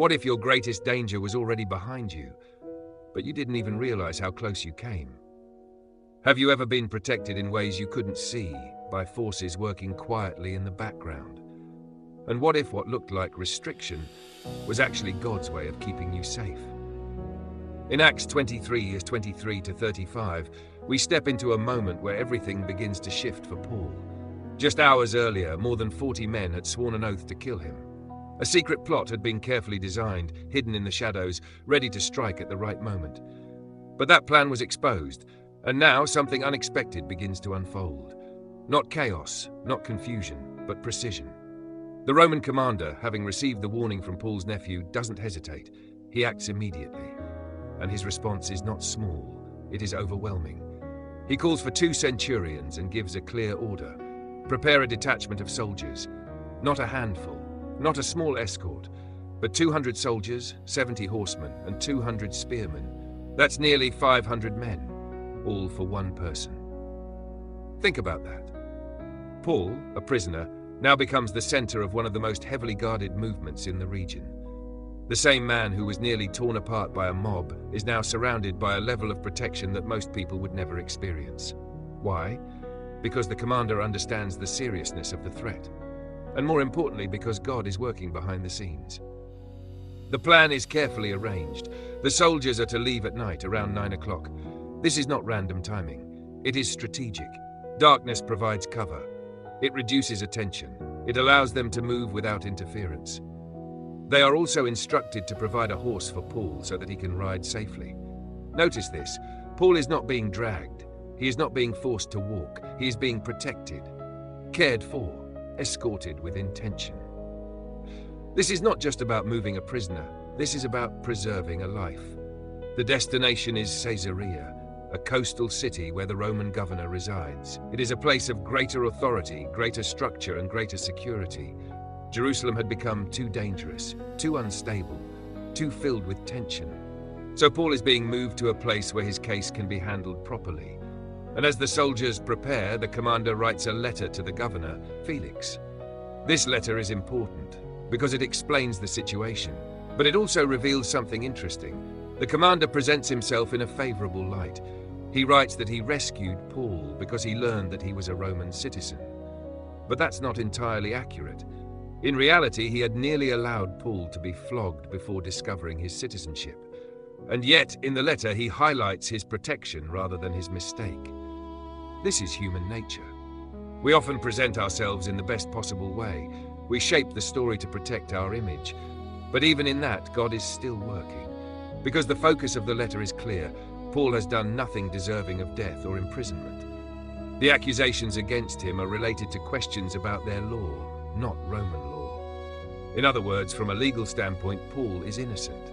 What if your greatest danger was already behind you, but you didn't even realize how close you came? Have you ever been protected in ways you couldn't see by forces working quietly in the background? And what if what looked like restriction was actually God's way of keeping you safe? In Acts 23:23-35, we step into a moment where everything begins to shift for Paul. Just hours earlier, more than 40 men had sworn an oath to kill him. A secret plot had been carefully designed, hidden in the shadows, ready to strike at the right moment. But that plan was exposed, and now something unexpected begins to unfold. Not chaos, not confusion, but precision. The Roman commander, having received the warning from Paul's nephew, doesn't hesitate. He acts immediately. And his response is not small, it is overwhelming. He calls for 2 centurions and gives a clear order. Prepare a detachment of soldiers. Not a handful, not a small escort, but 200 soldiers, 70 horsemen, and 200 spearmen. That's nearly 500 men, all for one person. Think about that. Paul, a prisoner, now becomes the center of one of the most heavily guarded movements in the region. The same man who was nearly torn apart by a mob is now surrounded by a level of protection that most people would never experience. Why? Because the commander understands the seriousness of the threat. And more importantly, because God is working behind the scenes. The plan is carefully arranged. The soldiers are to leave at night around 9 o'clock. This is not random timing. It is strategic. Darkness provides cover. It reduces attention. It allows them to move without interference. They are also instructed to provide a horse for Paul so that he can ride safely. Notice this. Paul is not being dragged. He is not being forced to walk. He is being protected, cared for, escorted with intention. This is not just about moving a prisoner. This is about preserving a life. The destination is Caesarea, a coastal city where the Roman governor resides. It is a place of greater authority, greater structure, and greater security. Jerusalem had become too dangerous, too unstable, too filled with tension. So Paul is being moved to a place where his case can be handled properly. And as the soldiers prepare, the commander writes a letter to the governor, Felix. This letter is important because it explains the situation, but it also reveals something interesting. The commander presents himself in a favorable light. He writes that he rescued Paul because he learned that he was a Roman citizen. But that's not entirely accurate. In reality, he had nearly allowed Paul to be flogged before discovering his citizenship. And yet, in the letter, he highlights his protection rather than his mistake. This is human nature. We often present ourselves in the best possible way. We shape the story to protect our image. But even in that, God is still working. Because the focus of the letter is clear, Paul has done nothing deserving of death or imprisonment. The accusations against him are related to questions about their law, not Roman law. In other words, from a legal standpoint, Paul is innocent.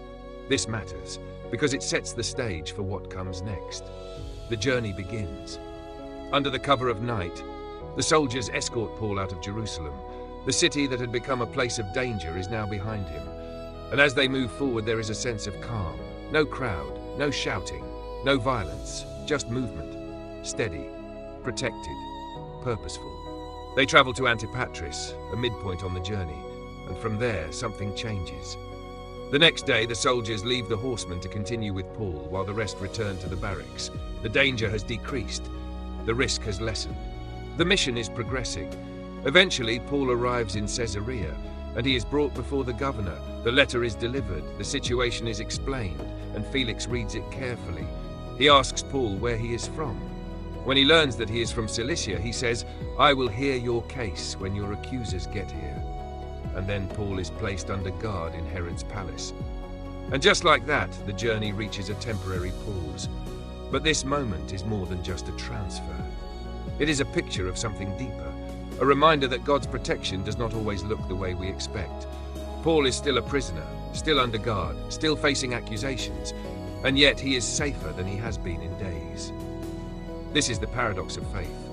This matters because it sets the stage for what comes next. The journey begins. Under the cover of night, the soldiers escort Paul out of Jerusalem. The city that had become a place of danger is now behind him. And as they move forward, there is a sense of calm. No crowd, no shouting, no violence, just movement. Steady, protected, purposeful. They travel to Antipatris, a midpoint on the journey, and from there, something changes. The next day, the soldiers leave the horsemen to continue with Paul, while the rest return to the barracks. The danger has decreased. The risk has lessened. The mission is progressing. Eventually, Paul arrives in Caesarea, and he is brought before the governor. The letter is delivered, the situation is explained, and Felix reads it carefully. He asks Paul where he is from. When he learns that he is from Cilicia, he says, "I will hear your case when your accusers get here." And then Paul is placed under guard in Herod's palace. And just like that, the journey reaches a temporary pause. But this moment is more than just a transfer. It is a picture of something deeper, a reminder that God's protection does not always look the way we expect. Paul is still a prisoner, still under guard, still facing accusations, and yet he is safer than he has been in days. This is the paradox of faith.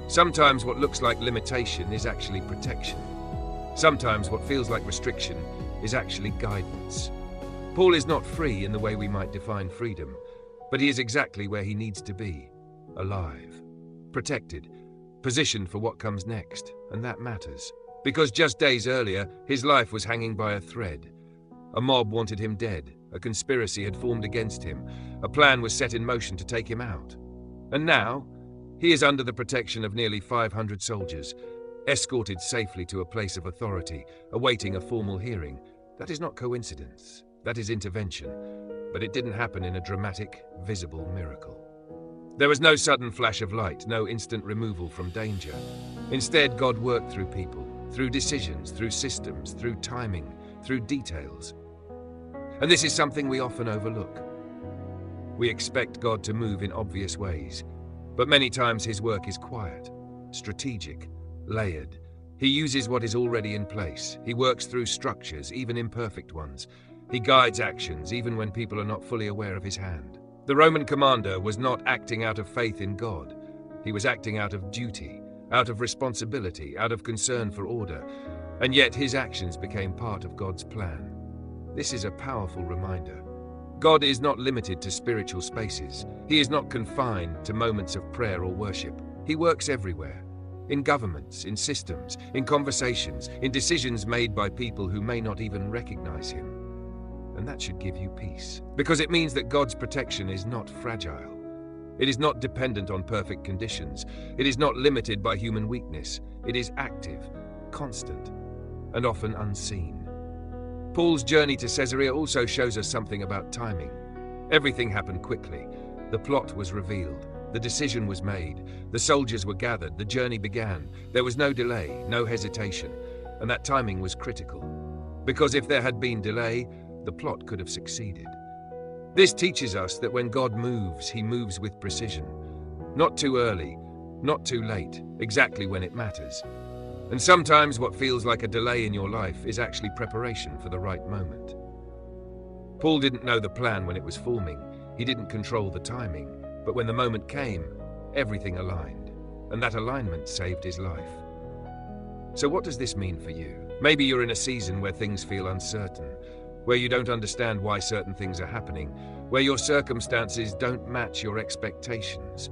Sometimes what looks like limitation is actually protection. Sometimes what feels like restriction is actually guidance. Paul is not free in the way we might define freedom, but he is exactly where he needs to be, alive, protected, positioned for what comes next, and that matters. Because just days earlier, his life was hanging by a thread. A mob wanted him dead. A conspiracy had formed against him. A plan was set in motion to take him out. And now, he is under the protection of nearly 500 soldiers, escorted safely to a place of authority, awaiting a formal hearing. That is not coincidence. That is intervention. But it didn't happen in a dramatic, visible miracle. There was no sudden flash of light, no instant removal from danger. Instead, God worked through people, through decisions, through systems, through timing, through details. And this is something we often overlook. We expect God to move in obvious ways, but many times his work is quiet, strategic, layered. He uses what is already in place. He works through structures, even imperfect ones. He guides actions, even when people are not fully aware of his hand. The Roman commander was not acting out of faith in God. He was acting out of duty, out of responsibility, out of concern for order, and yet his actions became part of God's plan. This is a powerful reminder. God is not limited to spiritual spaces. He is not confined to moments of prayer or worship. He works everywhere. In governments, in systems, in conversations, in decisions made by people who may not even recognize him. And that should give you peace, because it means that God's protection is not fragile. It is not dependent on perfect conditions. It is not limited by human weakness. It is active, constant, and often unseen. Paul's journey to Caesarea also shows us something about timing. Everything happened quickly. The plot was revealed. The decision was made. The soldiers were gathered. The journey began. There was no delay, no hesitation, and that timing was critical. Because if there had been delay, the plot could have succeeded. This teaches us that when God moves, he moves with precision. Not too early, not too late, exactly when it matters. And sometimes what feels like a delay in your life is actually preparation for the right moment. Paul didn't know the plan when it was forming. He didn't control the timing. But when the moment came, everything aligned. And that alignment saved his life. So what does this mean for you? Maybe you're in a season where things feel uncertain, where you don't understand why certain things are happening, where your circumstances don't match your expectations.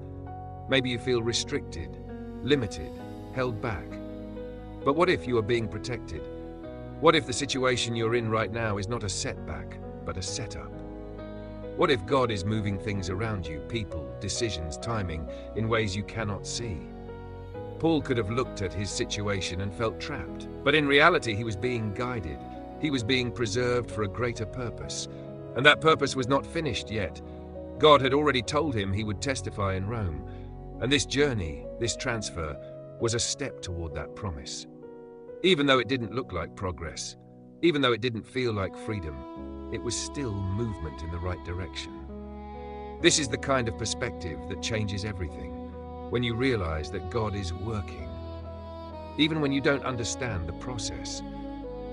Maybe you feel restricted, limited, held back. But what if you are being protected? What if the situation you're in right now is not a setback, but a setup? What if God is moving things around you, people, decisions, timing, in ways you cannot see? Paul could have looked at his situation and felt trapped, but in reality he was being guided. He was being preserved for a greater purpose, and that purpose was not finished yet. God had already told him he would testify in Rome, and this journey, this transfer, was a step toward that promise. Even though it didn't look like progress, even though it didn't feel like freedom, it was still movement in the right direction. This is the kind of perspective that changes everything, when you realize that God is working, even when you don't understand the process,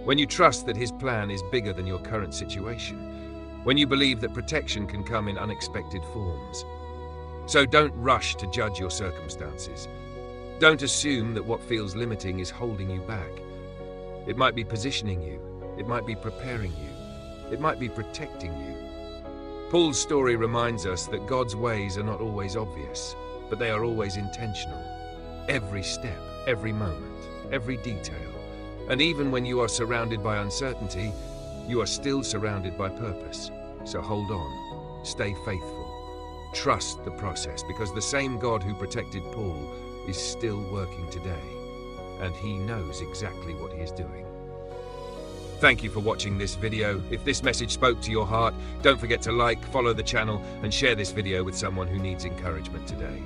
when you trust that his plan is bigger than your current situation, when you believe that protection can come in unexpected forms. So don't rush to judge your circumstances. Don't assume that what feels limiting is holding you back. It might be positioning you. It might be preparing you. It might be protecting you. Paul's story reminds us that God's ways are not always obvious, but they are always intentional. Every step, every moment, every detail. And even when you are surrounded by uncertainty, you are still surrounded by purpose. So hold on. Stay faithful. Trust the process, because the same God who protected Paul is still working today, and he knows exactly what he is doing. Thank you for watching this video. If this message spoke to your heart, don't forget to like, follow the channel, and share this video with someone who needs encouragement today.